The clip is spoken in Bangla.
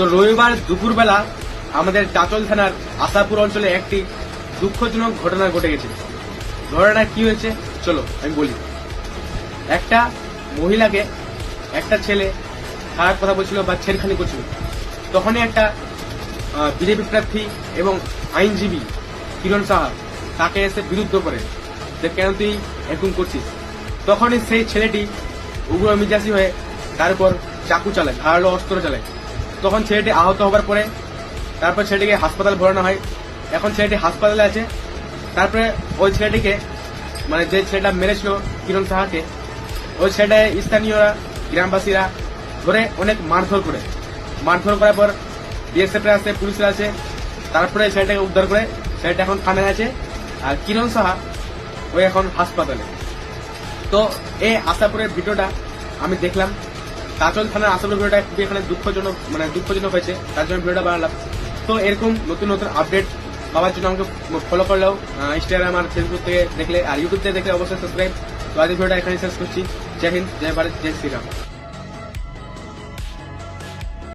তো রবিবার দুপুরবেলা আমাদের চাচল থানার আশাপুর অঞ্চলে একটি দুঃখজনক ঘটনা ঘটে গেছে। ঘটনা কি হয়েছে চলো আমি বলি। একটা মহিলাকে একটা ছেলে খারাপ কথা বলছিল বা ছেড়খানি করছিল, তখনই একটা বিজেপি প্রার্থী এবং আইনজীবী কিরণ সাহা তাকে এসে বিরুদ্ধ করে যে কেন তুই এরকম করছিস। তখনই সেই ছেলেটি উগ্র মিজাজি হয়ে তার উপর চাকু চালায়, ধারালো অস্ত্র চালায়। তখন ছেলেটি আহত হবার পরে তারপর ছেলেটিকে হাসপাতাল ভরানো হয়। এখন ছেলেটি হাসপাতালে আছে। তারপরে ওই ছেলেটিকে মানে যে ছেলেটা মেরেছিল কিরণ সাহাকে, ওই ছেলেটা স্থানীয়রা গ্রামবাসীরা ধরে অনেক মারধর করার পর বিএসএফ আছে, পুলিশরা আছে, তারপরে ছেলেটাকে উদ্ধার করে ছেলেটা এখন থানায় আছে। আর কিরণ সাহা ওই এখন হাসপাতালে। তো এই আশাপুরের ভিডিওটা আমি দেখলাম, কাচল থানার আশাপুর ভিডিওটা খুবই এখানে দুঃখজনক হয়েছে, তার জন্য ভিডিওটা বানালাম। তো এরকম নতুন নতুন আপডেট পাওয়ার জন্য আমাকে ফলো করলেও ইনস্টাগ্রাম আর ফেসবুক থেকে দেখলে আর ইউটিউব থেকে দেখলে অবশ্যই সাবস্ক্রাইব। তো আজকের ভিডিওটা এখানে শেষ করছি। জয় হিন্দ, জয় ভারত, জয় শ্রীরাম।